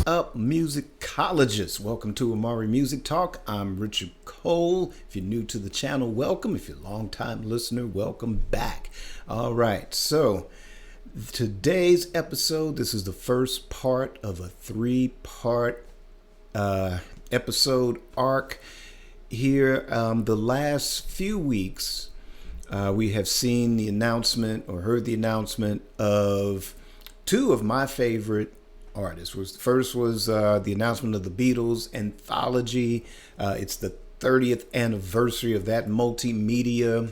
up, musicologists? Welcome to Amari Music Talk. I'm Richard Cole. If you're new to the channel, welcome. If you're a long-time listener, welcome back. All right, so today's episode, this is the first part of a three-part episode arc here. The last few weeks, we have seen the announcement or heard the announcement of two of my favorite artists. First was the announcement of the Beatles anthology. It's the 30th anniversary of that multimedia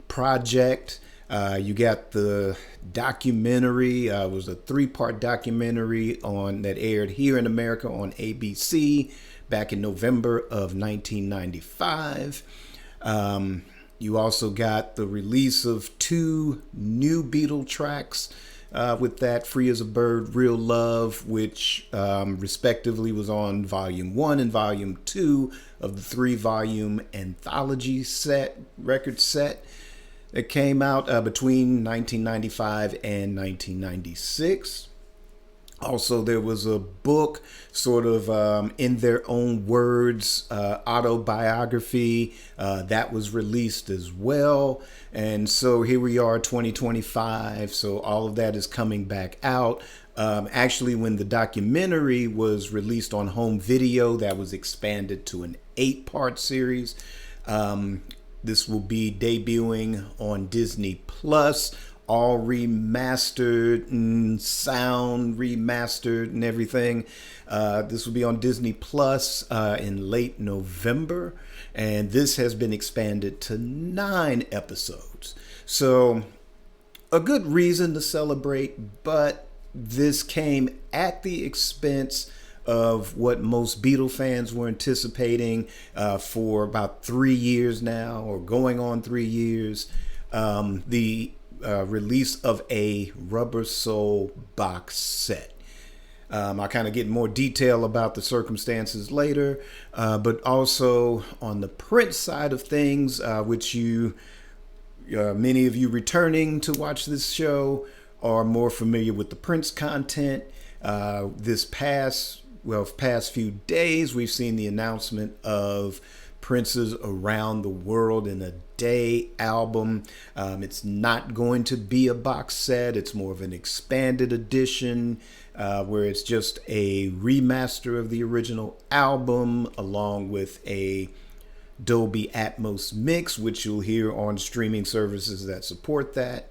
project. You got the documentary. It was a three-part documentary that aired here in America on ABC back in November of 1995. You also got the release of two new Beatle tracks with that, Free as a Bird, Real Love, which respectively was on Volume 1 and Volume 2 of the three-volume anthology record set that came out between 1995 and 1996. Also, there was a book, sort of in their own words, autobiography that was released as well. And so here we are, 2025. So all of that is coming back out. Actually, when the documentary was released on home video, that was expanded to an 8-part series. This will be debuting on Disney Plus. All remastered and sound remastered and everything. This will be on Disney Plus in late November, and this has been expanded to 9 episodes. So a good reason to celebrate, but this came at the expense of what most Beatle fans were anticipating for about 3 years now, or going on 3 years. The release of a Rubber Soul box set. I'll kind of get more detail about the circumstances later, but also on the Prince side of things, which many of you returning to watch this show are more familiar with the Prince content. This past few days, we've seen the announcement of Prince's Around the World in a Day album. It's not going to be a box set. It's more of an expanded edition where it's just a remaster of the original album along with a Dolby Atmos mix, which you'll hear on streaming services that support that.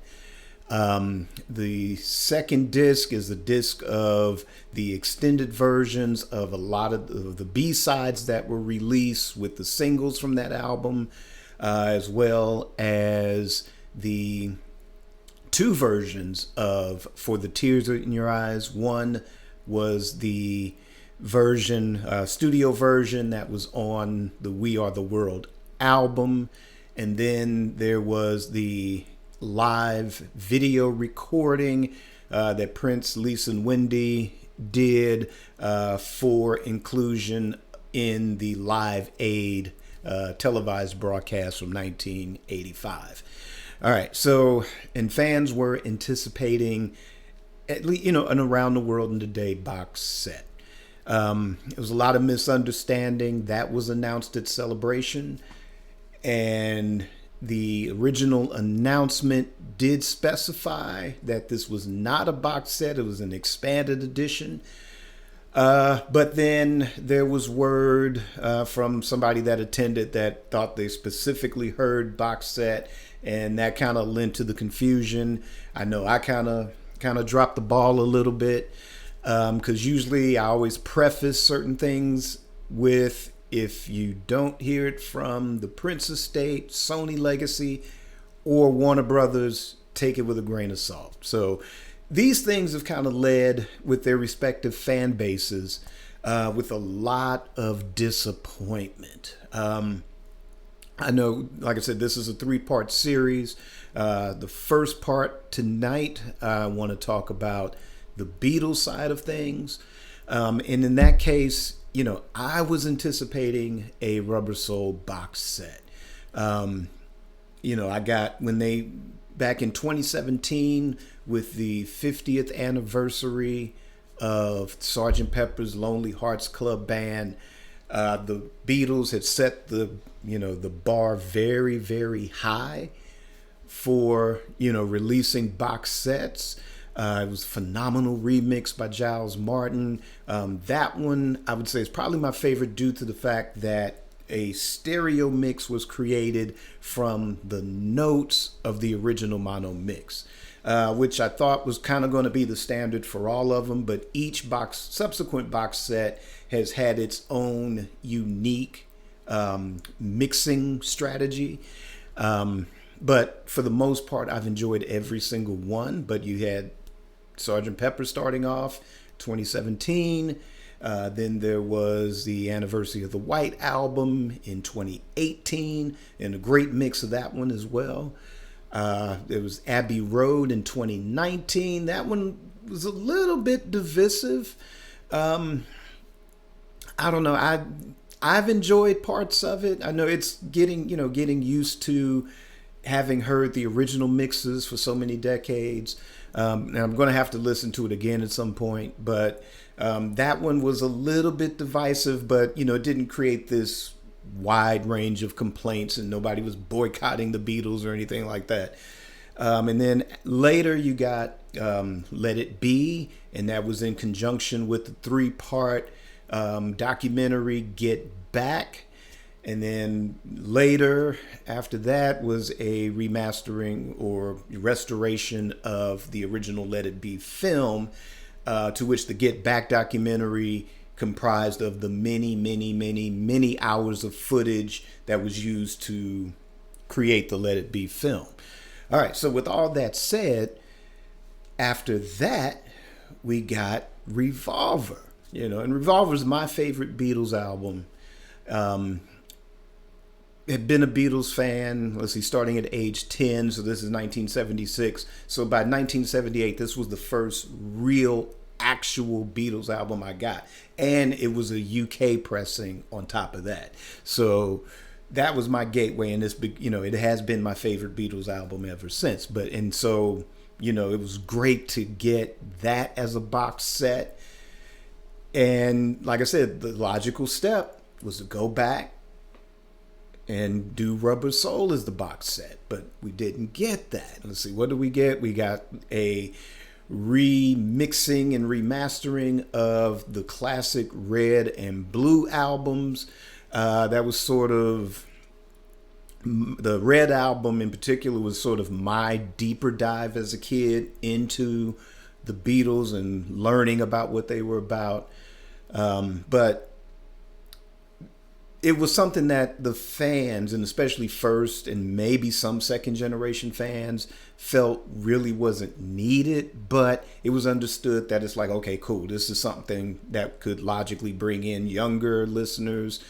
The second disc is the disc of the extended versions of a lot of the B-sides that were released with the singles from that album, as well as the 2 versions of For the Tears in Your Eyes. One was the studio version that was on the We Are the World album, and then there was the live video recording that Prince, Lisa, and Wendy did for inclusion in the Live Aid televised broadcast from 1985. All right, so, and fans were anticipating at least, an Around the World in a Day box set. It was a lot of misunderstanding. That was announced at Celebration, and the original announcement did specify that this was not a box set. It was an expanded edition. But then there was word from somebody that attended that thought they specifically heard box set, and that kind of lent to the confusion. I know I kind of dropped the ball a little bit because usually I always preface certain things with, if you don't hear it from the Prince estate, Sony Legacy, or Warner Brothers, take it with a grain of salt. So these things have kind of led with their respective fan bases with a lot of disappointment. I know, like I said, this is a 3-part series. The first part tonight, I want to talk about the Beatles side of things. And in that case, I was anticipating a Rubber Soul box set. I got, back in 2017, with the 50th anniversary of Sgt. Pepper's Lonely Hearts Club Band. The Beatles had set the bar very, very high for releasing box sets. It was a phenomenal remix by Giles Martin. That one I would say is probably my favorite due to the fact that a stereo mix was created from the notes of the original mono mix, which I thought was kind of going to be the standard for all of them. But each subsequent box set has had its own unique mixing strategy. But for the most part, I've enjoyed every single one. But you had Sgt. Pepper starting off 2017. Then there was the anniversary of the White Album in 2018, and a great mix of that one as well. There was Abbey Road in 2019. That one was a little bit divisive. I don't know. I've enjoyed parts of it. I know it's getting used to having heard the original mixes for so many decades. And I'm going to have to listen to it again at some point, but that one was a little bit divisive, but it didn't create this wide range of complaints, and nobody was boycotting the Beatles or anything like that. And then later you got Let It Be, and that was in conjunction with the 3-part documentary Get Back. And then later, after that, was a remastering or restoration of the original Let It Be film, to which the Get Back documentary comprised of the many, many, many, many hours of footage that was used to create the Let It Be film. All right, so with all that said, after that, we got Revolver. And Revolver is my favorite Beatles album. Had been a Beatles fan, let's see, starting at age 10, so this is 1976. So by 1978, this was the first real, actual Beatles album I got. And it was a UK pressing on top of that. So that was my gateway, and it has been my favorite Beatles album ever since. So it was great to get that as a box set. And like I said, the logical step was to go back and do Rubber Soul as the box set, but we didn't get that. Let's see, what did we get? We got a remixing and remastering of the classic Red and Blue albums. That was sort of, the Red album in particular was sort of my deeper dive as a kid into the Beatles and learning about what they were about. But it was something that the fans, and especially first and maybe some second generation fans, felt really wasn't needed, but it was understood that it's like, okay, cool, this is something that could logically bring in younger listeners,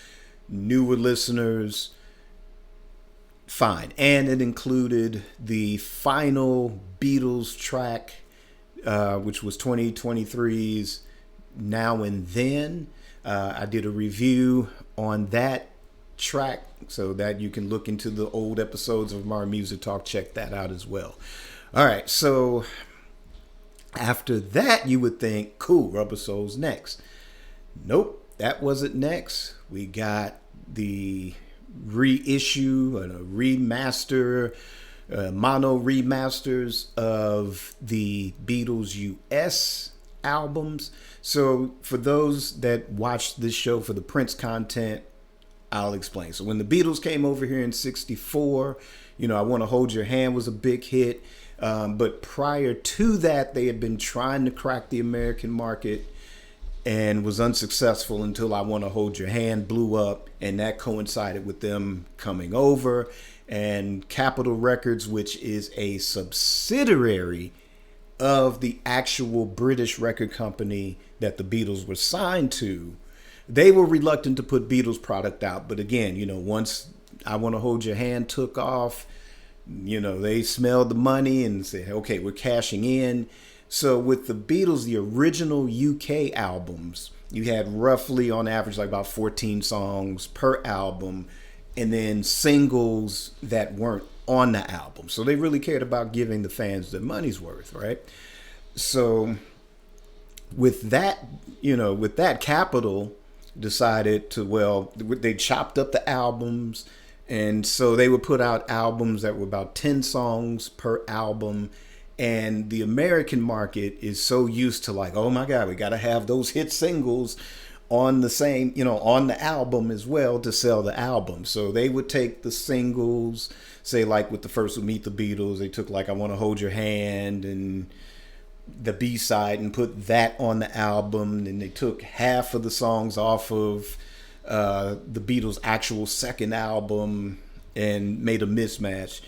newer listeners, fine. And it included the final Beatles track, which was 2023's Now and Then. I did a review on that track, so that you can look into the old episodes of Amari Music Talk. Check that out as well. All right, so after that, you would think, cool, Rubber Soul's next. Nope, that wasn't next. We got the reissue and a remaster, mono remasters of the Beatles US albums. So for those that watched this show for the Prince content, I'll explain. So when the Beatles came over here in 64, I Want to Hold Your Hand was a big hit. But prior to that, they had been trying to crack the American market and was unsuccessful until I Want to Hold Your Hand blew up. And that coincided with them coming over. And Capitol Records, which is a subsidiary of the actual British record company that the Beatles were signed to, they were reluctant to put Beatles product out. But again, once I Want to Hold Your Hand took off, they smelled the money and said, okay, we're cashing in. So with the Beatles, the original UK albums, you had roughly on average like about 14 songs per album, and then singles that weren't on the album. So they really cared about giving the fans their money's worth, right? So With that, with that, Capitol decided to, well, they chopped up the albums, and so they would put out albums that were about 10 songs per album. And the American market is so used to, like, oh my God, we got to have those hit singles on the same, on the album as well to sell the album. So they would take the singles, say like with the first would Meet the Beatles, they took like I Want to Hold Your Hand and the B-side and put that on the album. And they took half of the songs off of the Beatles' actual second album and made a mismatch.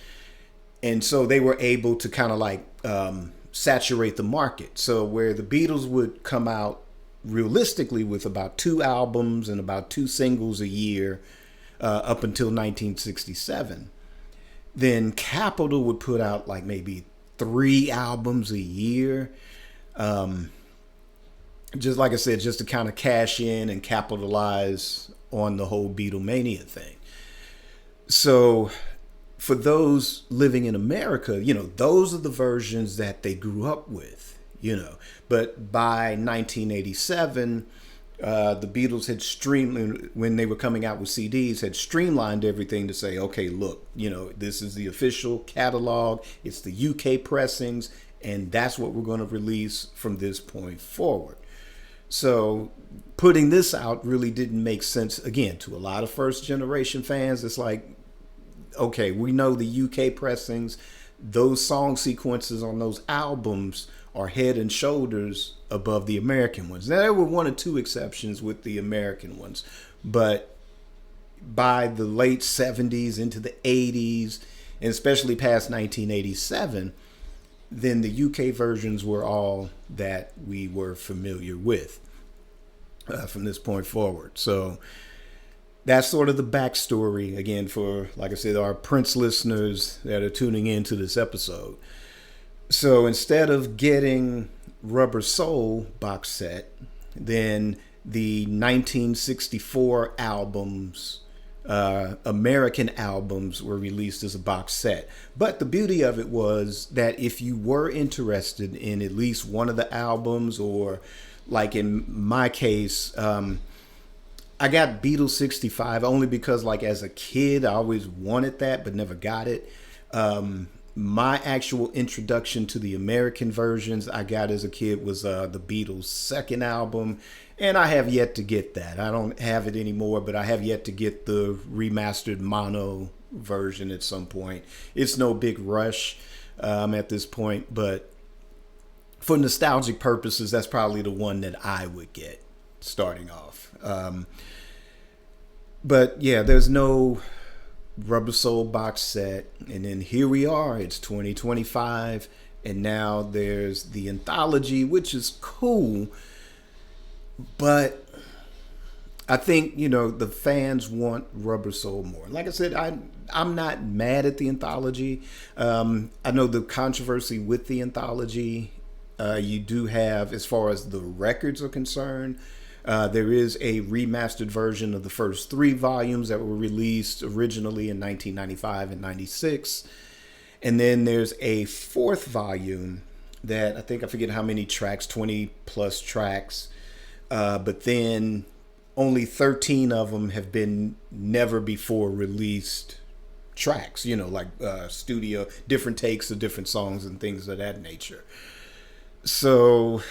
And so they were able to kind of like saturate the market. So where the Beatles would come out realistically with about 2 albums and about 2 singles a year up until 1967, then Capitol would put out like maybe 3 albums a year. Just like I said, just to kind of cash in and capitalize on the whole Beatlemania thing. So for those living in America, those are the versions that they grew up with, But by 1987, the Beatles had streamlined, when they were coming out with CDs, had streamlined everything to say, okay, look, this is the official catalog. It's the UK pressings, and that's what we're going to release from this point forward. So putting this out really didn't make sense, again, to a lot of first generation fans. It's like, okay, we know the UK pressings, those song sequences on those albums are head and shoulders above the American ones. Now, there were 1 or 2 exceptions with the American ones, but by the late 70s into the 80s, and especially past 1987, then the UK versions were all that we were familiar with from this point forward. So that's sort of the backstory, again, for, like I said, our Prince listeners that are tuning into this episode. So instead of getting Rubber Soul box set, then the 1964 albums, American albums, were released as a box set. But the beauty of it was that if you were interested in at least one of the albums, or like in my case, I got Beatles 65 only because, like, as a kid, I always wanted that but never got it. My actual introduction to the American versions I got as a kid was the Beatles' second album, and I have yet to get that. I don't have it anymore, but I have yet to get the remastered mono version at some point. It's no big rush at this point, but for nostalgic purposes, that's probably the one that I would get starting off. But yeah, there's no Rubber Soul box set, and then here we are, it's 2025, and now there's the anthology, which is cool, but I think the fans want Rubber Soul more. Like I said, I'm not mad at the anthology. I know the controversy with the anthology. You do have, as far as the records are concerned, there is a remastered version of the first 3 volumes that were released originally in 1995 and 96. And then there's a 4th volume that I forget how many tracks, 20 plus tracks. But then only 13 of them have been never before released tracks, like studio, different takes of different songs and things of that nature. So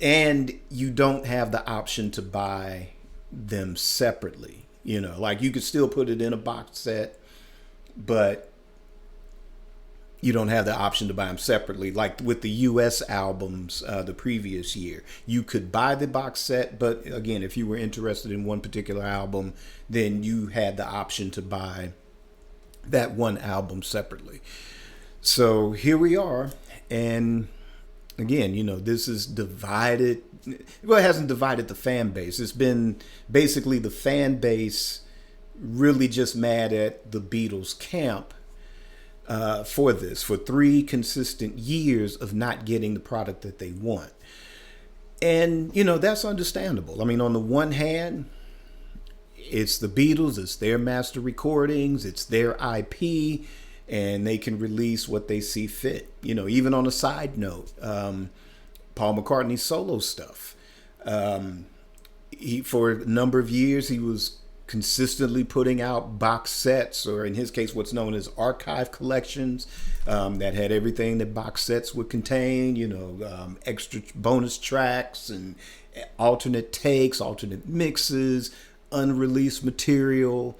and you don't have the option to buy them separately. Like you could still put it in a box set, but you don't have the option to buy them separately. Like with the US albums the previous year, you could buy the box set, but again, if you were interested in one particular album, then you had the option to buy that one album separately. So here we are, and again, this is divided. Well, it hasn't divided the fan base. It's been basically the fan base really just mad at the Beatles camp for 3 consistent years of not getting the product that they want. And, that's understandable. I mean, on the one hand, it's the Beatles, it's their master recordings, it's their IP, and they can release what they see fit. Even on a side note, Paul McCartney's solo stuff. For a number of years, he was consistently putting out box sets, or in his case, what's known as archive collections, that had everything that box sets would contain, extra bonus tracks and alternate takes, alternate mixes, unreleased material,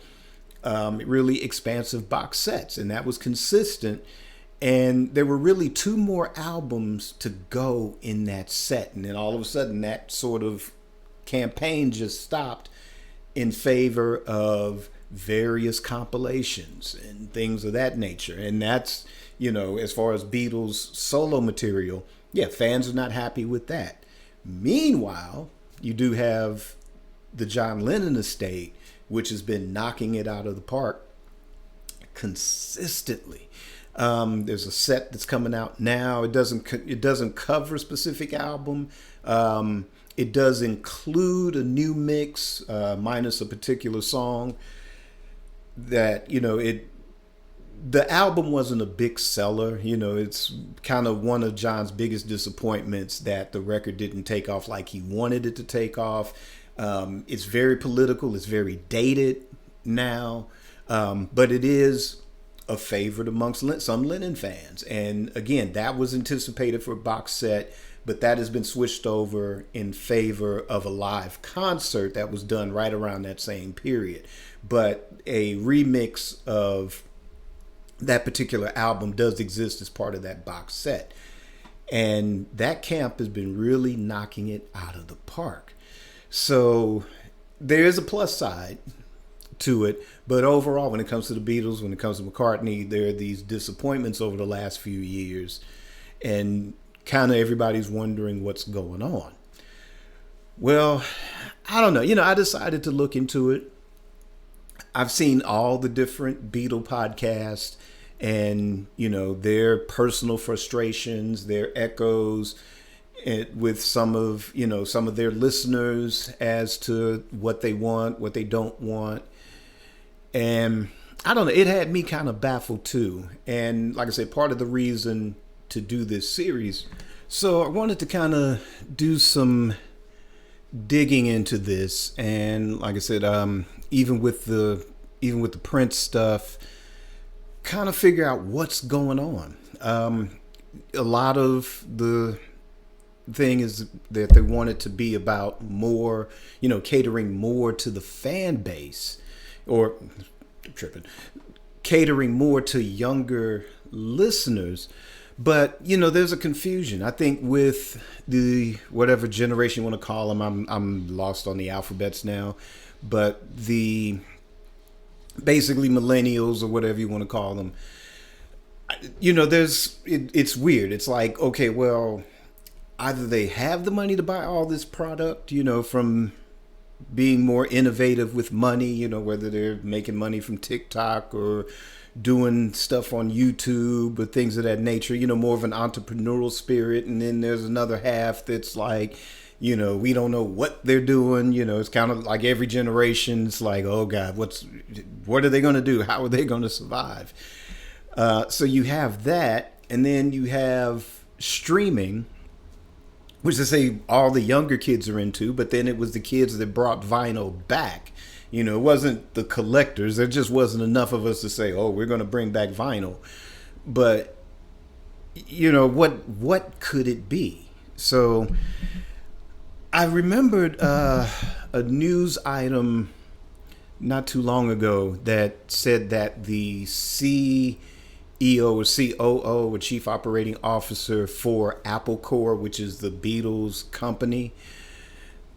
really expansive box sets. And that was consistent. And there were really two more albums to go in that set. And then all of a sudden, that sort of campaign just stopped in favor of various compilations and things of that nature. And that's, as far as Beatles solo material, yeah, fans are not happy with that. Meanwhile, you do have the John Lennon estate, which has been knocking it out of the park consistently. There's a set that's coming out now. It doesn't cover a specific album. It does include a new mix, minus a particular song. That the album wasn't a big seller. It's kind of one of John's biggest disappointments that the record didn't take off like he wanted it to take off. It's very political. It's very dated now, but it is a favorite amongst some Lennon fans. And again, that was anticipated for a box set, but that has been switched over in favor of a live concert that was done right around that same period. But a remix of that particular album does exist as part of that box set. And that camp has been really knocking it out of the park. So there is a plus side to it, but overall, when it comes to the Beatles, when it comes to McCartney, there are these disappointments over the last few years, and kind of everybody's wondering what's going on. Well, I don't know. I decided to look into it. I've seen all the different Beatle podcasts, and their personal frustrations, their echoes, with some of their listeners as to what they want, what they don't want. And I don't know, it had me kind of baffled too. And like I said, part of the reason to do this series, so I wanted to kind of do some digging into this. And like I said, even with the Prince stuff, kind of figure out what's going on. A lot of the thing is that they want it to be about more, catering more to the fan base, or catering more to younger listeners. But there's a confusion, I think, with the whatever generation you want to call them. I'm lost on the alphabets now, but the basically millennials, or whatever you want to call them. It's weird. It's like, okay, well, either they have the money to buy all this product, from being more innovative with money, whether they're making money from TikTok or doing stuff on YouTube or things of that nature, more of an entrepreneurial spirit. And then there's another half that's like, we don't know what they're doing. It's kind of like every generation's like, oh God, what are they going to do? How are they going to survive? So you have that, and then you have streaming, which I say all the younger kids are into, but then it was the kids that brought vinyl back. It wasn't the collectors. There just wasn't enough of us to say, oh, we're going to bring back vinyl. But, what could it be? So I remembered a news item not too long ago that said that the CEO or COO, or Chief Operating Officer for Apple Corps, which is the Beatles company,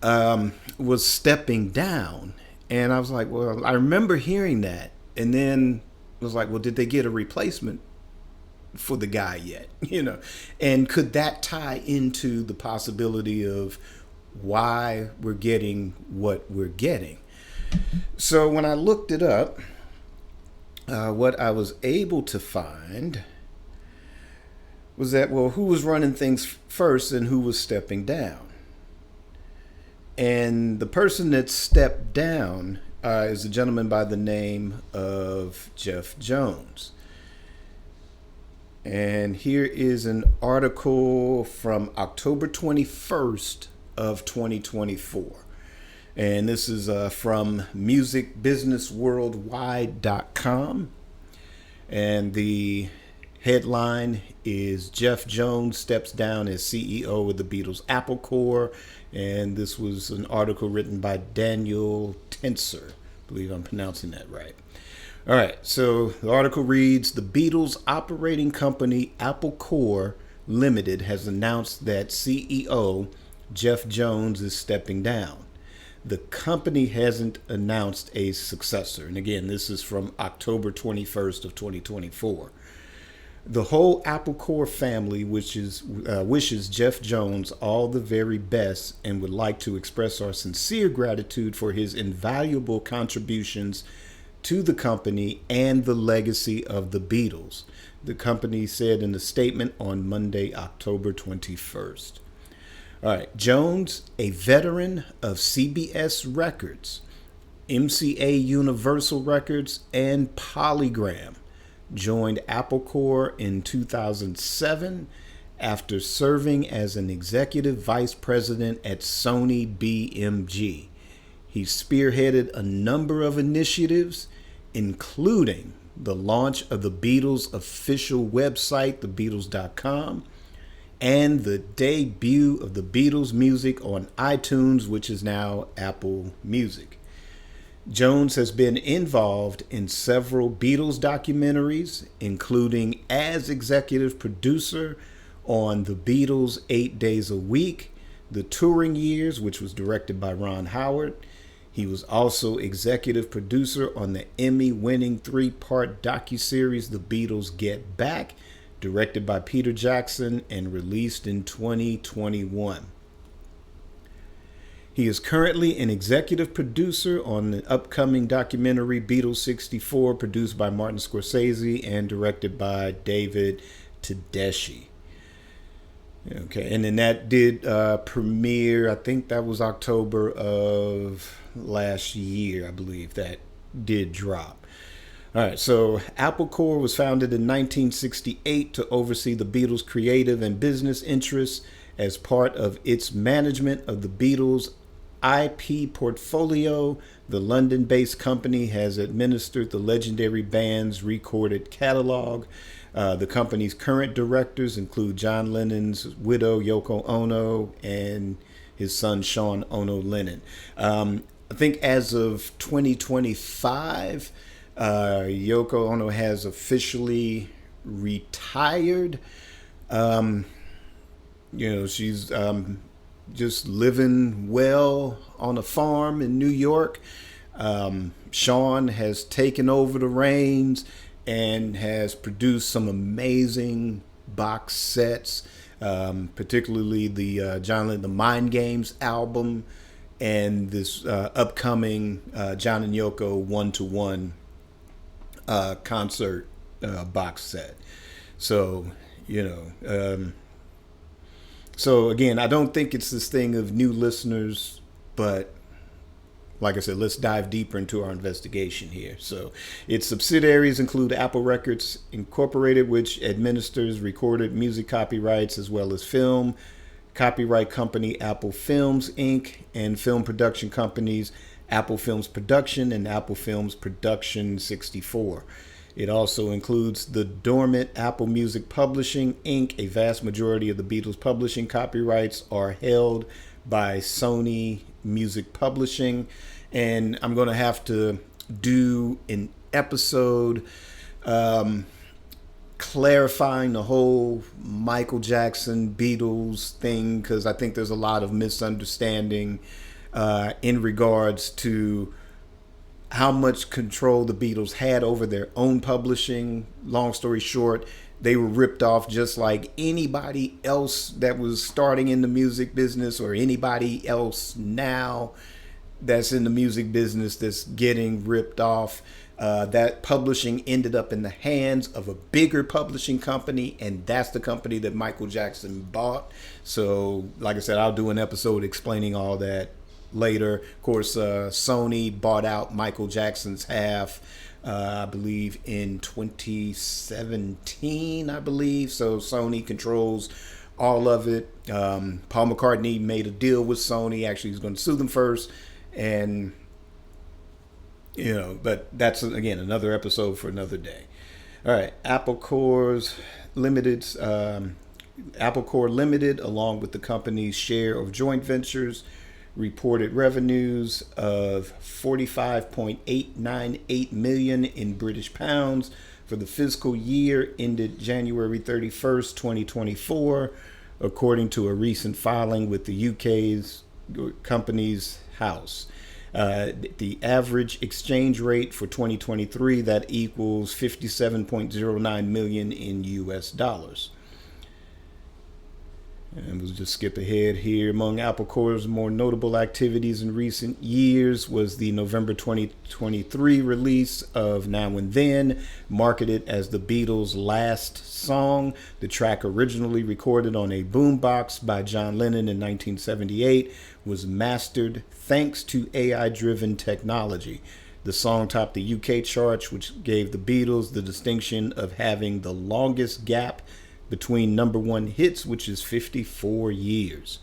was stepping down. And I was like, well, I remember hearing that. And then I was like, well, did they get a replacement for the guy yet? And could that tie into the possibility of why we're getting what we're getting? So when I looked it up, what I was able to find was that, well, who was running things first and who was stepping down? And the person that stepped down is a gentleman by the name of Jeff Jones. And here is an article from October 21st of 2024. And this is from musicbusinessworldwide.com. And the headline is Jeff Jones steps down as CEO of the Beatles Apple Corps. And this was an article written by Daniel Tenser. I believe I'm pronouncing that right. All right, so the article reads, the Beatles operating company Apple Corps Limited has announced that CEO Jeff Jones is stepping down. The company hasn't announced a successor. And again, this is from October 21st of 2024. The whole Apple Corps family wishes Jeff Jones all the very best and would like to express our sincere gratitude for his invaluable contributions to the company and the legacy of the Beatles, the company said in a statement on Monday, October 21st. All right, Jones, a veteran of CBS Records, MCA Universal Records, and Polygram, joined Apple Corps in 2007 after serving as an executive vice president at Sony BMG. He spearheaded a number of initiatives, including the launch of the Beatles' official website, thebeatles.com, and the debut of the Beatles music on iTunes, which is now Apple Music. Jones has been involved in several Beatles documentaries, including as executive producer on The Beatles' 8 Days a Week, The Touring Years, which was directed by Ron Howard. He was also executive producer on the Emmy-winning 3-part docuseries The Beatles Get Back, directed by Peter Jackson and released in 2021. He is currently an executive producer on the upcoming documentary Beatles 64, produced by Martin Scorsese and directed by David Tedeschi. Okay, and then that did premiere, I think that was October of last year, I believe that did drop. All right, so Apple Corps was founded in 1968 to oversee the Beatles' creative and business interests as part of its management of the Beatles' IP portfolio. The London-based company has administered the legendary band's recorded catalog. The company's current directors include John Lennon's widow, Yoko Ono, and his son, Sean Ono Lennon. I think as of 2025, Yoko Ono has officially retired. She's just living well on a farm in New York. Sean has taken over the reins and has produced some amazing box sets, particularly the John Lennon, the Mind Games album, and this upcoming John and Yoko 1-to-1 concert box set. So, so again, I don't think it's this thing of new listeners, but like I said, let's dive deeper into our investigation here. So its subsidiaries include Apple Records Incorporated, which administers recorded music copyrights, as well as film copyright company Apple Films Inc. and film production companies Apple Films Production and Apple Films Production 64. It also includes the dormant Apple Music Publishing Inc. A vast majority of the Beatles publishing copyrights are held by Sony Music Publishing. And I'm going to have to do an episode clarifying the whole Michael Jackson Beatles thing, because I think there's a lot of misunderstanding in regards to how much control the Beatles had over their own publishing. Long story short, they were ripped off just like anybody else that was starting in the music business, or anybody else now that's in the music business that's getting ripped off. That publishing ended up in the hands of a bigger publishing company, and that's the company that Michael Jackson bought. So, like I said, I'll do an episode explaining all that later. Of course, Sony bought out Michael Jackson's half I believe in 2017, I believe. So Sony controls all of it. Paul McCartney made a deal with Sony. Actually, he's going to sue them first. And, but that's, again, another episode for another day. All right, Limited, Apple Core Limited, along with the company's share of joint ventures, reported revenues of 45.898 million in British pounds for the fiscal year ended January 31st, 2024, according to a recent filing with the UK's Companies House. The average exchange rate for 2023, that equals 57.09 million in US dollars. And we'll just skip ahead here. Among Apple Core's more notable activities in recent years was the November 2023 release of Now and Then, marketed as the Beatles' last song. The track, originally recorded on a boombox by John Lennon in 1978, was mastered thanks to AI-driven technology. The song topped the UK charts, which gave the Beatles the distinction of having the longest gap between number one hits, which is 54 years.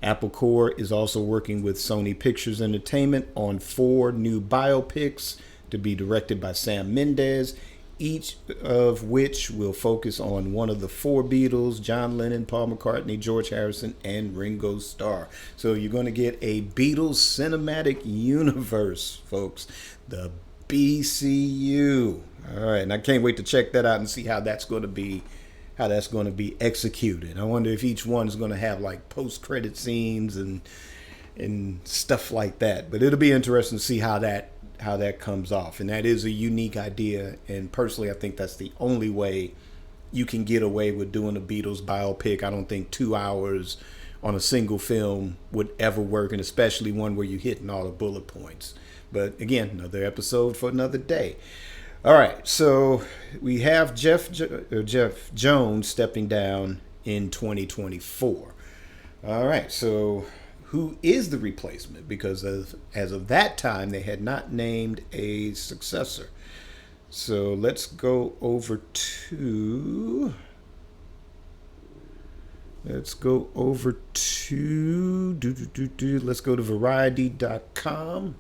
Apple Core is also working with Sony Pictures Entertainment on 4 new biopics to be directed by Sam Mendes, each of which will focus on one of the 4 Beatles: John Lennon, Paul McCartney, George Harrison, and Ringo Starr. So you're going to get a Beatles cinematic universe, folks. The BCU. All right, and I can't wait to check that out and see how that's going to be executed. I wonder if each one's going to have like post-credit scenes and stuff like that. But it'll be interesting to see how that comes off. And that is a unique idea. And personally, I think that's the only way you can get away with doing a Beatles biopic. I don't think 2 hours on a single film would ever work, and especially one where you're hitting all the bullet points. But again, another episode for another day. All right, so we have Jeff Jones stepping down in 2024. All right, so who is the replacement? Because as of that time, they had not named a successor. So let's go over to let's go to Variety.com.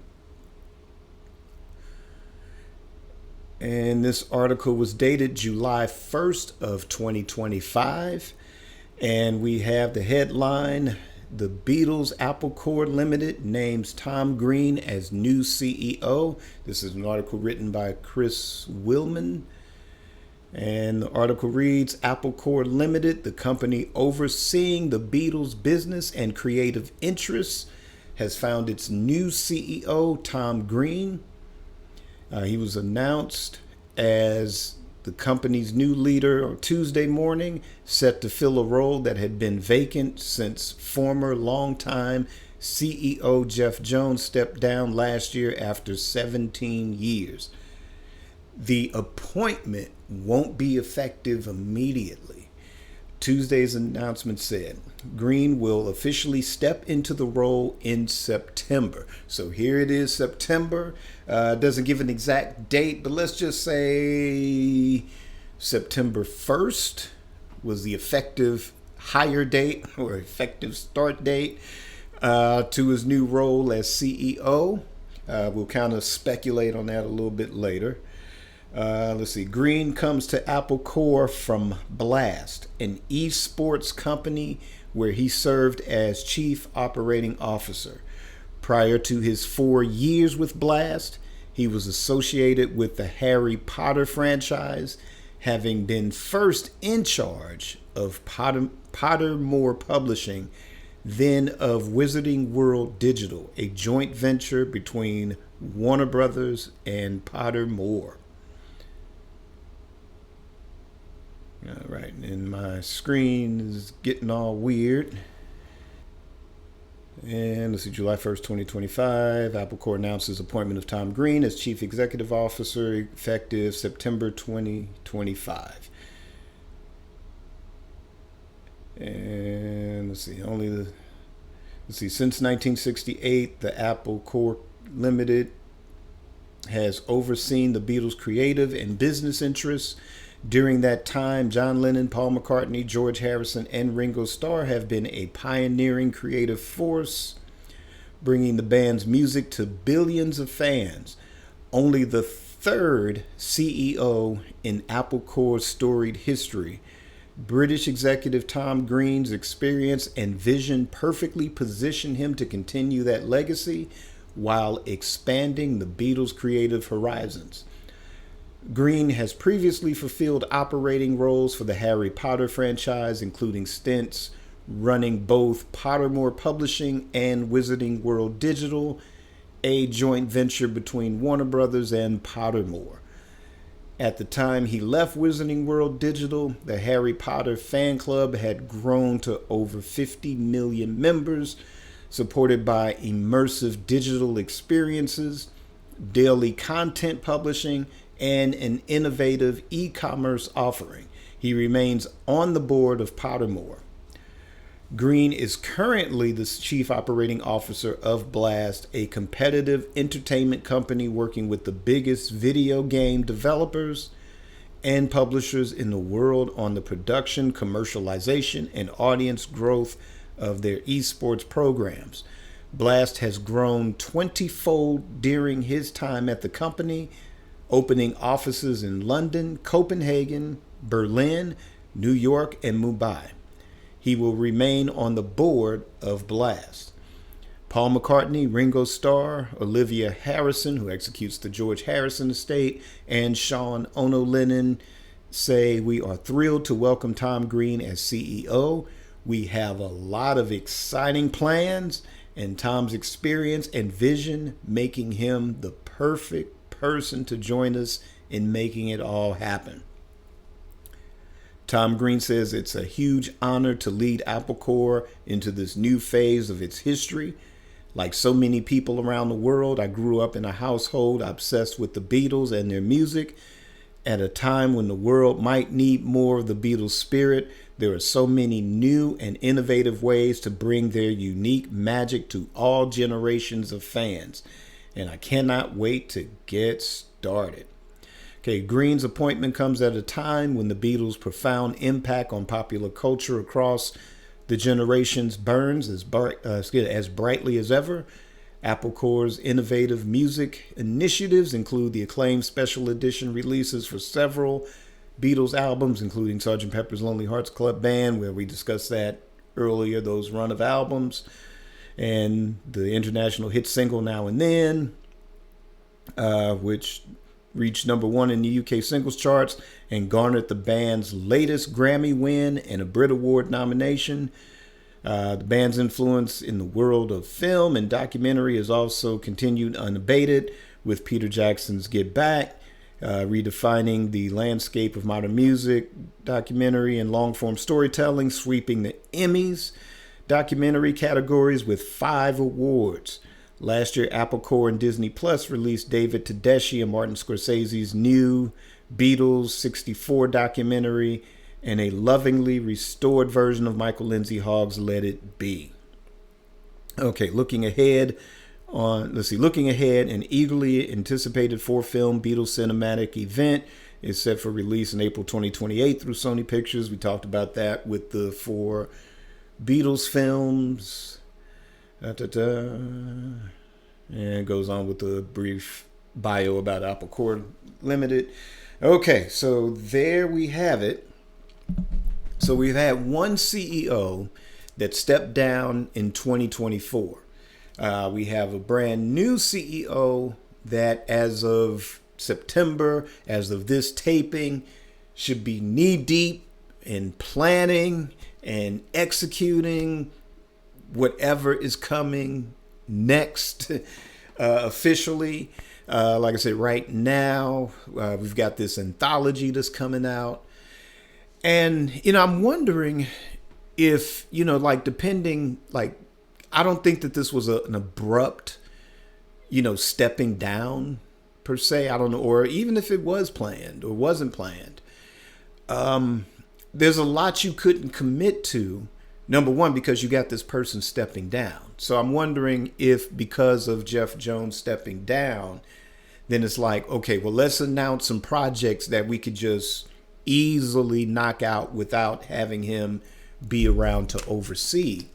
And this article was dated July 1st of 2025. And we have the headline: The Beatles Apple Core Limited names Tom Green as new CEO. This is an article written by Chris Willman. And the article reads: Apple Core Limited, the company overseeing the Beatles' business and creative interests, has found its new CEO, Tom Green. He was announced as the company's new leader on Tuesday morning, set to fill a role that had been vacant since former longtime CEO Jeff Jones stepped down last year after 17 years. The appointment won't be effective immediately. Tuesday's announcement said Green will officially step into the role in September. So here it is, September. Doesn't give an exact date, but let's just say September 1st was the effective hire date or effective start date to his new role as CEO. We'll kind of speculate on that a little bit later. Let's see. Green comes to Apple Core from Blast, an esports company where he served as chief operating officer. Prior to his 4 years with Blast, he was associated with the Harry Potter franchise, having been first in charge of Pottermore Publishing, then of Wizarding World Digital, a joint venture between Warner Brothers and Pottermore. All right, and my screen is getting all weird. And let's see, July 1st, 2025, Apple Core announces appointment of Tom Green as Chief Executive Officer effective September 2025. And let's see, since 1968, the Apple Core Limited has overseen the Beatles' creative and business interests. During that time, John Lennon, Paul McCartney, George Harrison, and Ringo Starr have been a pioneering creative force, bringing the band's music to billions of fans. Only the third CEO in Apple Corps' storied history. British executive Tom Green's experience and vision perfectly position him to continue that legacy while expanding the Beatles' creative horizons. Green has previously fulfilled operating roles for the Harry Potter franchise, including stints running both Pottermore Publishing and Wizarding World Digital, a joint venture between Warner Brothers and Pottermore. At the time he left Wizarding World Digital, the Harry Potter fan club had grown to over 50 million members, supported by immersive digital experiences, daily content publishing, and an innovative e-commerce offering. He remains on the board of Pottermore. Green is currently the chief operating officer of Blast, a competitive entertainment company working with the biggest video game developers and publishers in the world on the production, commercialization, and audience growth of their esports programs. Blast has grown 20-fold during his time at the company, opening offices in London, Copenhagen, Berlin, New York, and Mumbai. He will remain on the board of Blast. Paul McCartney, Ringo Starr, Olivia Harrison, who executes the George Harrison estate, and Sean Ono Lennon say, "We are thrilled to welcome Tom Green as CEO. We have a lot of exciting plans, and Tom's experience and vision making him the perfect person to join us in making it all happen." Tom Green says it's a huge honor to lead Apple Corps into this new phase of its history. Like so many people around the world, I grew up in a household obsessed with the Beatles and their music. At a time when the world might need more of the Beatles spirit, there are so many new and innovative ways to bring their unique magic to all generations of fans. And I cannot wait to get started. Okay, Green's appointment comes at a time when the Beatles' profound impact on popular culture across the generations burns as brightly as ever. Apple Corps' innovative music initiatives include the acclaimed special edition releases for several Beatles albums, including Sgt. Pepper's Lonely Hearts Club Band, where we discussed that earlier, those run of albums, and the international hit single Now and Then, which reached #1 in the UK singles charts and garnered the band's latest Grammy win and a Brit Award nomination. The band's influence in the world of film and documentary has also continued unabated, with Peter Jackson's Get Back, redefining the landscape of modern music, documentary, and long-form storytelling, sweeping the Emmys documentary categories with 5 awards. Last year, Apple Corps and Disney Plus released David Tedeschi and Martin Scorsese's new Beatles 64 documentary and a lovingly restored version of Michael Lindsay Hogg's Let It Be. Okay, looking ahead, an eagerly anticipated 4-film Beatles cinematic event is set for release in April 2028 through Sony Pictures. We talked about that with the 4 Beatles films. And it goes on with a brief bio about Apple Corps Limited. Okay, so there we have it. So we've had one CEO that stepped down in 2024. We have a brand new CEO that as of September, as of this taping, should be knee deep in planning and executing whatever is coming next officially. Like I said, right now, we've got this anthology that's coming out. And, I'm wondering if, depending, I don't think that this was an abrupt, stepping down per se. I don't know. Or even if it was planned or wasn't planned. There's a lot you couldn't commit to. Number one, because you got this person stepping down. So I'm wondering if because of Jeff Jones stepping down, then it's like, okay, well, let's announce some projects that we could just easily knock out without having him be around to oversee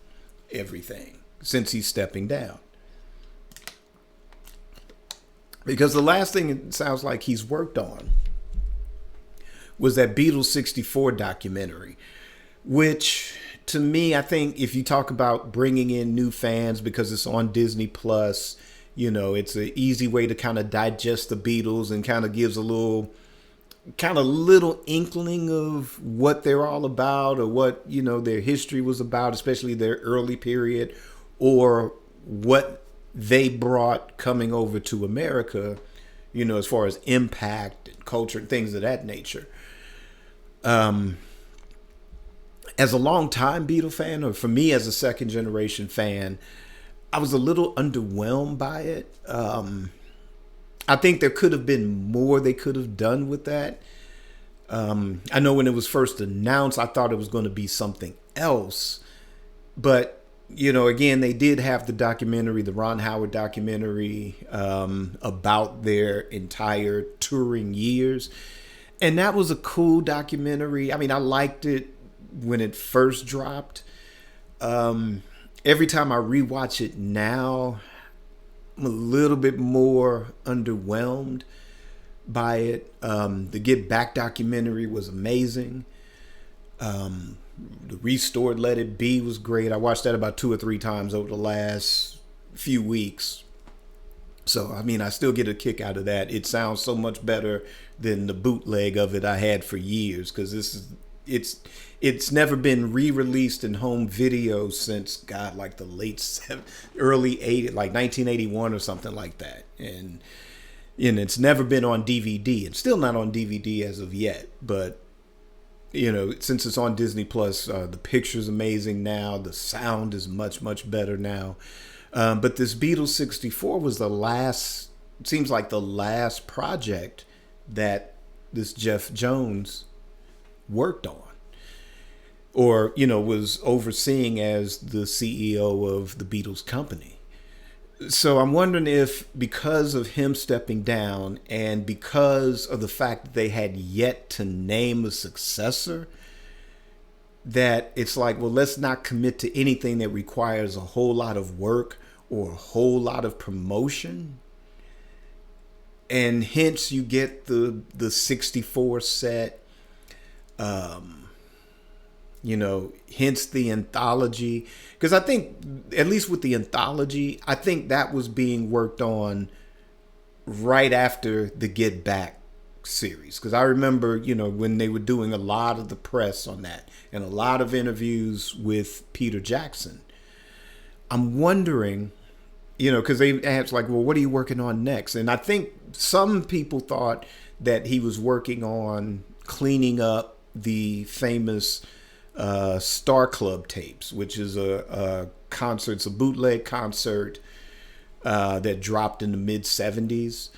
everything since he's stepping down. Because the last thing it sounds like he's worked on was that Beatles 64 documentary, which to me, I think if you talk about bringing in new fans because it's on Disney Plus, you know, it's an easy way to kind of digest the Beatles and kind of gives a little inkling of what they're all about or what, you know, their history was about, especially their early period, or what they brought coming over to America, you know, as far as impact and culture and things of that nature. As a long time Beatle fan, or for me as a second generation fan, I was a little underwhelmed by it. I think there could have been more they could have done with that. I know when it was first announced, I thought it was going to be something else. But, you know, again, they did have the documentary, the Ron Howard documentary, about their entire touring years. And that was a cool documentary. I mean, I liked it when it first dropped. Every time I rewatch it now, I'm a little bit more underwhelmed by it. The Get Back documentary was amazing. The restored Let It Be was great. I watched that about 2 or 3 times over the last few weeks. So, I mean, I still get a kick out of that. It sounds so much better than the bootleg of it I had for years, because it's never been re-released in home video since, God, like the early 80s, like 1981 or something like that. And it's never been on DVD. It's still not on DVD as of yet. But, you know, since it's on Disney Plus, the picture's amazing now. The sound is much, much better now. But this Beatles 64 was seems like the last project that this Jeff Jones worked on, or, you know, was overseeing as the CEO of the Beatles company. So I'm wondering if, because of him stepping down and because of the fact that they had yet to name a successor, that it's like, well, let's not commit to anything that requires a whole lot of work or a whole lot of promotion. And hence you get the 64 set, you know, hence the anthology. Because I think, at least with the anthology, I think that was being worked on right after the Get Back series. Because I remember, you know, when they were doing a lot of the press on that and a lot of interviews with Peter Jackson. I'm wondering, you know, because they asked, like, well, what are you working on next? And I think some people thought that he was working on cleaning up the famous Star Club tapes, which is a concert, it's a bootleg concert that dropped in the mid 70s,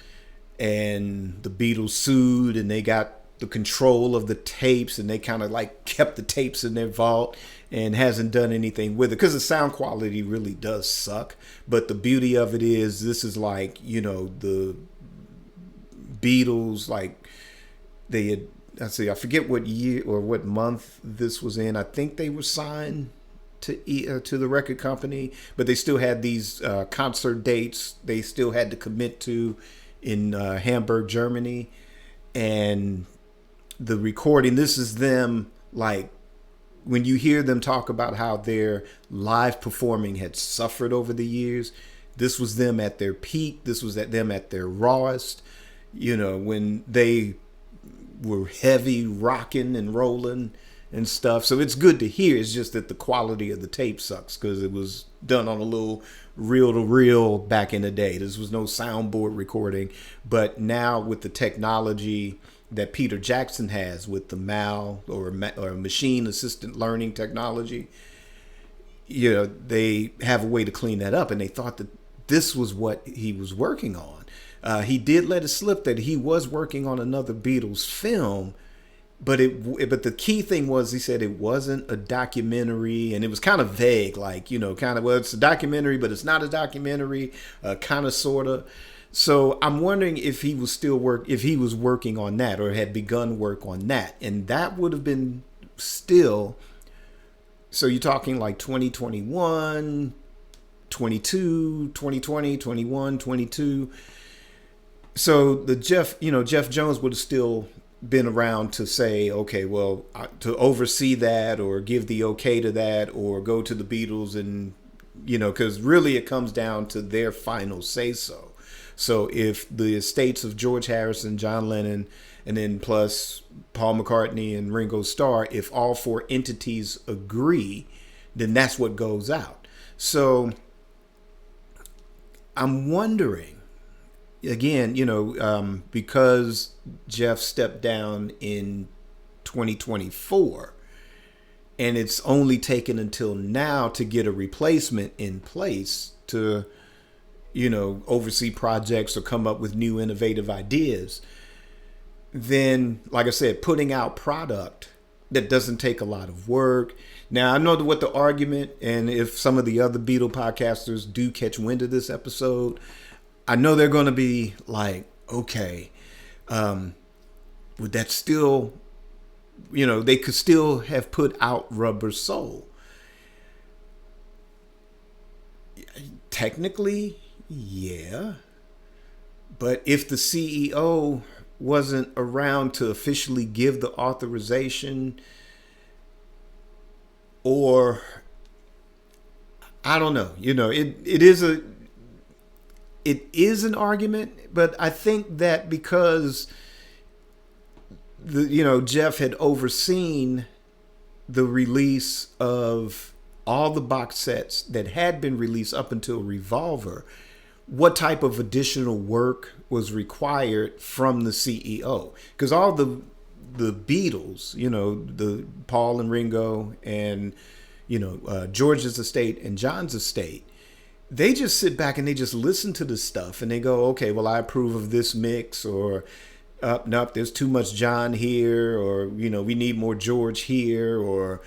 and the Beatles sued and they got the control of the tapes, and they kind of like kept the tapes in their vault and hasn't done anything with it because the sound quality really does suck. But the beauty of it is, this is like, you know, the Beatles, like, they had, I forget what year or what month this was in. I think they were signed to the record company, but they still had these concert dates they still had to commit to in Hamburg, Germany. And the recording, this is them, like, when you hear them talk about how their live performing had suffered over the years, this was them at their peak. This was them at their rawest, you know, when they were heavy rocking and rolling and stuff. So it's good to hear. It's just that the quality of the tape sucks because it was done on a little reel-to-reel back in the day. This was no soundboard recording. But now with the technology that Peter Jackson has with the MAL or machine assistant learning technology, you know, they have a way to clean that up. And they thought that this was what he was working on. He did let it slip that he was working on another Beatles film, but the key thing was, he said it wasn't a documentary, and it was kind of vague, like, you know, kind of, well, it's a documentary, but it's not a documentary, kind of, sort of. So I'm wondering if he was if he was working on that or had begun work on that, and that would have been still. So you're talking like 2021, 22, 2020, 21, 22. So the Jeff Jones would have still been around to say, okay, well, to oversee that or give the okay to that or go to the Beatles and, because really it comes down to their final say so. So if the estates of George Harrison, John Lennon, and then plus Paul McCartney and Ringo Starr, if all four entities agree, then that's what goes out. So I'm wondering, again, because Jeff stepped down in 2024, and it's only taken until now to get a replacement in place to, oversee projects or come up with new innovative ideas, then, like I said, putting out product that doesn't take a lot of work. Now, I know what the argument, and if some of the other Beatle podcasters do catch wind of this episode, I know they're going to be like, okay, would that still, they could still have put out Rubber Soul. Technically, yeah. But if the CEO wasn't around to officially give the authorization, or I don't know, it is an argument, but I think that because Jeff had overseen the release of all the box sets that had been released up until Revolver, what type of additional work was required from the CEO? Because all the Beatles, the Paul and Ringo and George's estate and John's estate, they just sit back and they just listen to the stuff and they go, okay, well, I approve of this mix, or nope, there's too much John here, or we need more George here, or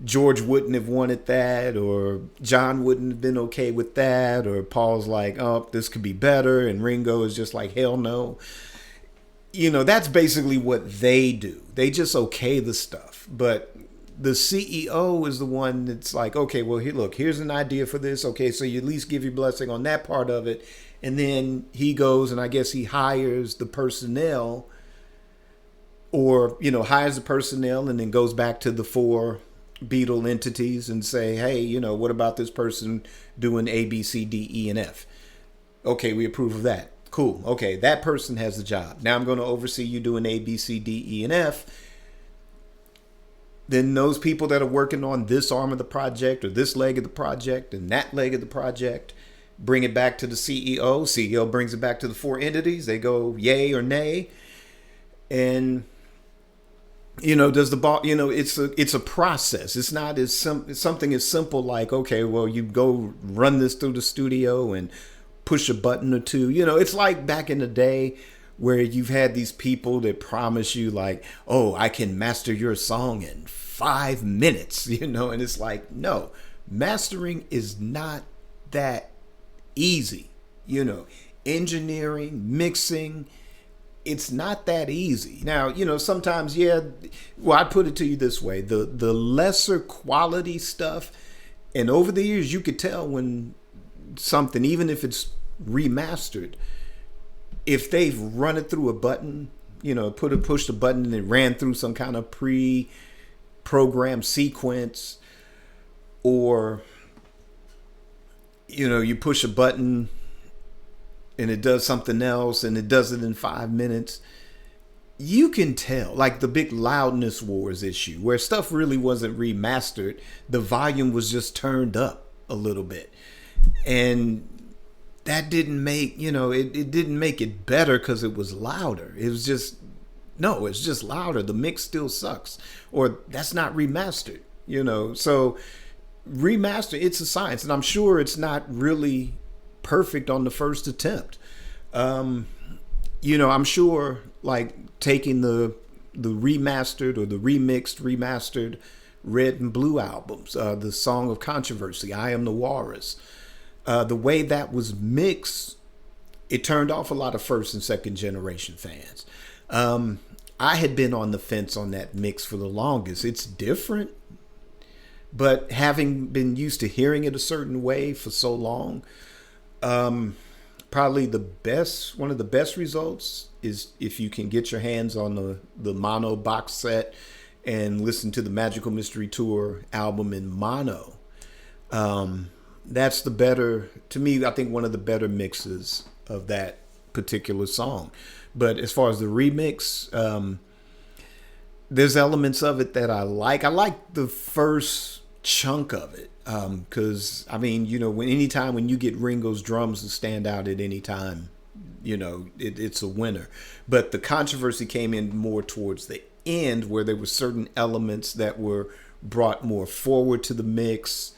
George wouldn't have wanted that, or John wouldn't have been okay with that, or Paul's like, oh, this could be better, and Ringo is just like, hell no. That's basically what they do. They just okay the stuff. But the CEO is the one that's like, okay, well, here's an idea for this. Okay, so you at least give your blessing on that part of it. And then he goes and I guess he hires the personnel, or, hires the personnel and then goes back to the four Beatle entities and say, hey, what about this person doing A, B, C, D, E, and F? Okay, we approve of that. Cool. Okay, that person has the job. Now I'm going to oversee you doing A, B, C, D, E, and F. Then those people that are working on this arm of the project or this leg of the project and that leg of the project bring it back to the CEO. CEO brings it back to the four entities. They go yay or nay. And does the ball, it's a process. It's not as something as simple like, okay, well, you go run this through the studio and push a button or two. It's like back in the day where you've had these people that promise you like, oh, I can master your song in 5 minutes, and it's like, no, mastering is not that easy. Engineering, mixing, it's not that easy. Now, sometimes, well, I put it to you this way, the lesser quality stuff, and over the years, you could tell when something, even if it's remastered, if they've run it through a button, pushed a button and it ran through some kind of pre-programmed sequence, or, you push a button and it does something else and it does it in 5 minutes, you can tell, like the big loudness wars issue where stuff really wasn't remastered. The volume was just turned up a little bit. And that didn't make, it didn't make it better because it was louder. It was just, no, it's just louder. The mix still sucks. Or that's not remastered, So remaster, it's a science. And I'm sure it's not really perfect on the first attempt. I'm sure like taking the remastered or the remastered Red and Blue albums, the Song of Controversy, I Am the Walrus, the way that was mixed, it turned off a lot of first and second generation fans. I had been on the fence on that mix for the longest. It's different, but having been used to hearing it a certain way for so long, probably one of the best results is if you can get your hands on the mono box set and listen to the Magical Mystery Tour album in mono. That's the better, to me, I think one of the better mixes of that particular song. But as far as the remix, there's elements of it that I like. I like the first chunk of it. Because, I mean, anytime when you get Ringo's drums to stand out at any time, it's a winner. But the controversy came in more towards the end, where there were certain elements that were brought more forward to the mix,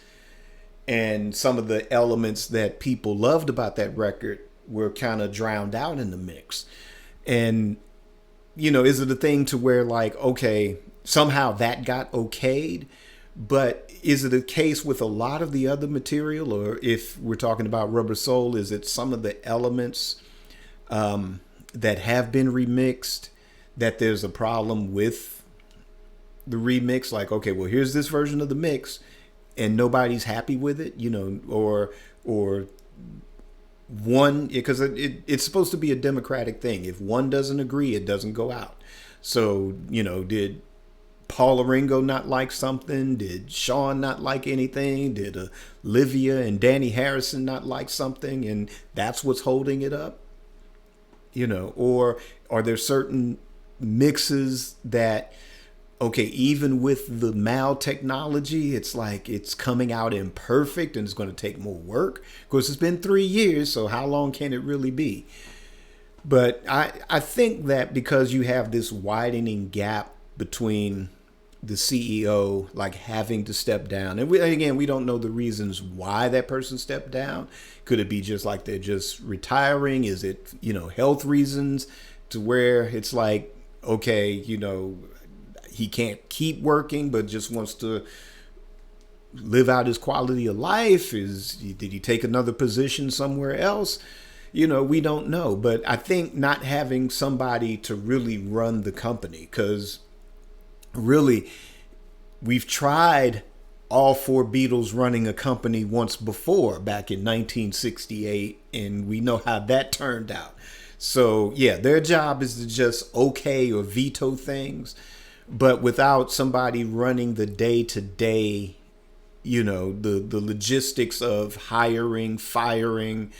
and some of the elements that people loved about that record were kind of drowned out in the mix. And, is it a thing to where, like, okay, somehow that got okayed, but is it a case with a lot of the other material? Or if we're talking about Rubber Soul, is it some of the elements that have been remixed that there's a problem with the remix? Like, okay, well, here's this version of the mix and nobody's happy with it, or one, because it's supposed to be a democratic thing. If one doesn't agree, it doesn't go out. So, did Paul Ringo not like something? Did Sean not like anything? Did Olivia and Danny Harrison not like something, and that's what's holding it up? Or are there certain mixes that, okay, even with the MAL technology, it's like it's coming out imperfect and it's going to take more work? Of course, it's been 3 years, so how long can it really be? But I think that because you have this widening gap between the CEO like having to step down, and we don't know the reasons why that person stepped down. Could it be just like they're just retiring? Is it health reasons, to where it's like, okay, he can't keep working but just wants to live out his quality of life? Did he take another position somewhere else? We don't know. But I think not having somebody to really run the company, because really, we've tried all four Beatles running a company once before, back in 1968, and we know how that turned out. So yeah, their job is to just okay or veto things, but without somebody running the day-to-day, the logistics of hiring, firing,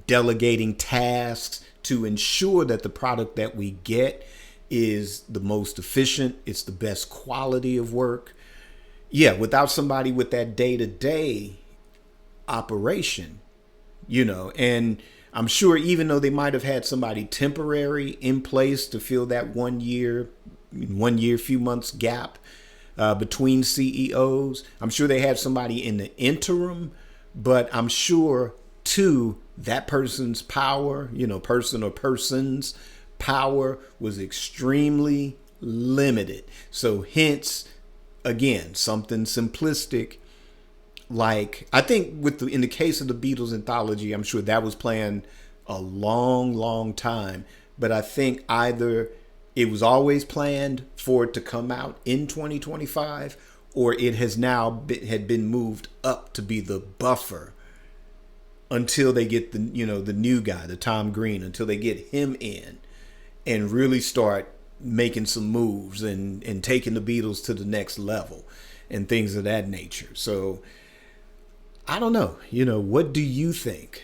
delegating tasks to ensure that the product that we get is the most efficient, it's the best quality of work. Yeah, without somebody with that day-to-day operation, and I'm sure even though they might have had somebody temporary in place to fill that 1 year, few months gap between CEOs, I'm sure they had somebody in the interim, but I'm sure too that person's power, person or persons power was extremely limited. So hence, again, something simplistic, like I think in the case of the Beatles anthology, I'm sure that was planned a long time, but I think either it was always planned for it to come out in 2025, or it has now had been moved up to be the buffer until they get the new guy, the Tom Green, until they get him in and really start making some moves and taking the Beatles to the next level and things of that nature. So I don't know, what do you think?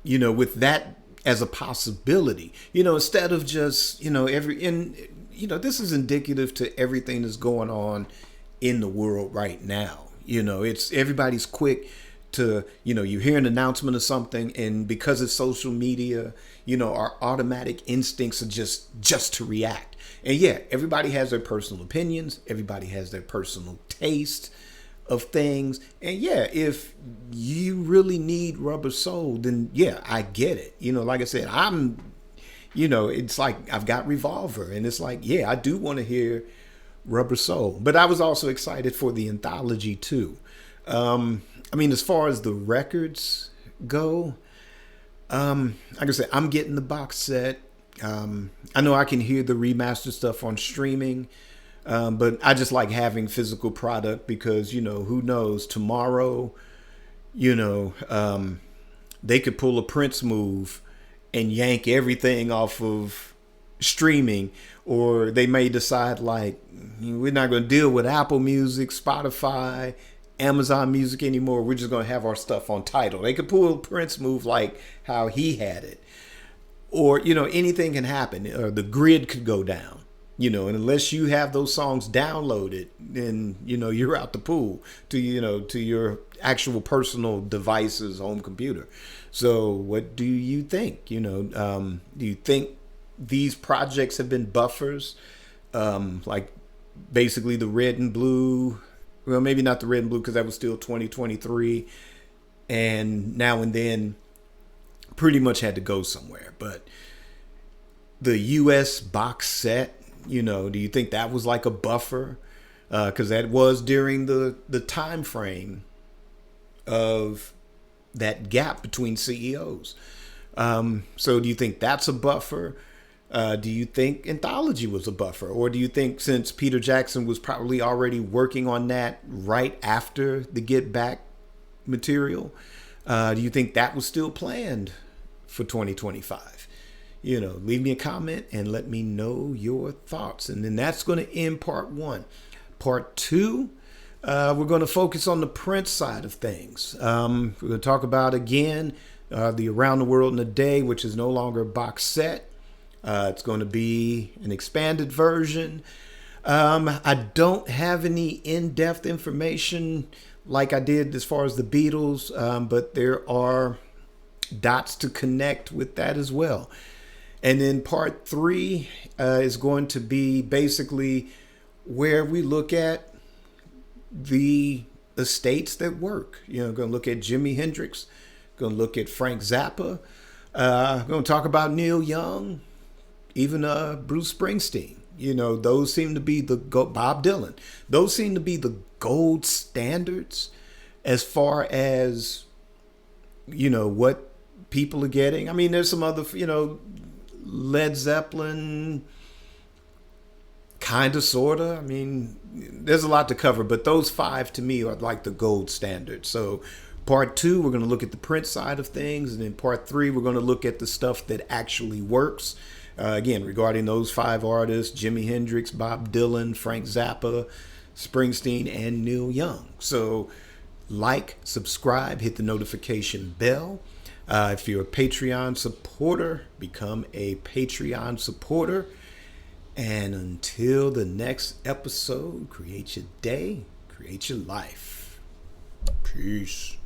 With that as a possibility, instead of just, this is indicative to everything that's going on in the world right now. It's everybody's quick to, you hear an announcement of something, and because it's social media, our automatic instincts are just to react. And yeah, everybody has their personal opinions. Everybody has their personal taste of things. And yeah, if you really need Rubber Soul, then yeah, I get it. Like I said, it's like I've got Revolver, and it's like, yeah, I do want to hear Rubber Soul. But I was also excited for the anthology too. As far as the records, go, like I said, I'm getting the box set. I know I can hear the remastered stuff on streaming, but I just like having physical product because, who knows, tomorrow, you know, they could pull a Prince move and yank everything off of streaming, or they may decide like we're not going to deal with Apple Music, Spotify, Amazon Music anymore. We're just going to have our stuff on Tidal. They could pull a Prince move like how he had it, or anything can happen, or the grid could go down. And unless you have those songs downloaded, then you're out the pool to your actual personal devices, home computer. So what do you think? Do you think these projects have been buffers, like basically the red and blue? Well, maybe not the red and blue because that was still 2023, and Now and Then pretty much had to go somewhere. But the US box set, do you think that was like a buffer? Because that was during the time frame of that gap between CEOs. So do you think that's a buffer? Do you think Anthology was a buffer? Or do you think since Peter Jackson was probably already working on that right after the Get Back material, do you think that was still planned for 2025? Leave me a comment and let me know your thoughts. And then that's going to end part one. Part two, we're going to focus on the Prince side of things. We're going to talk about, again, the Around the World in a Day, which is no longer a box set. It's going to be an expanded version. I don't have any in-depth information like I did as far as the Beatles, but there are dots to connect with that as well. And then part three is going to be basically where we look at the estates that work. Going to look at Jimi Hendrix, going to look at Frank Zappa, going to talk about Neil Young, even Bruce Springsteen. Those seem to be Bob Dylan. Those seem to be the gold standards as far as, what people are getting. I mean, there's some other, Led Zeppelin, kind of, sort of. I mean, there's a lot to cover, but those five to me are like the gold standard. So part two, we're going to look at the Prince side of things. And then part three, we're going to look at the stuff that actually works. Again, regarding those five artists, Jimi Hendrix, Bob Dylan, Frank Zappa, Springsteen, and Neil Young. So like, subscribe, hit the notification bell. If you're a Patreon supporter, become a Patreon supporter. And until the next episode, create your day, create your life. Peace.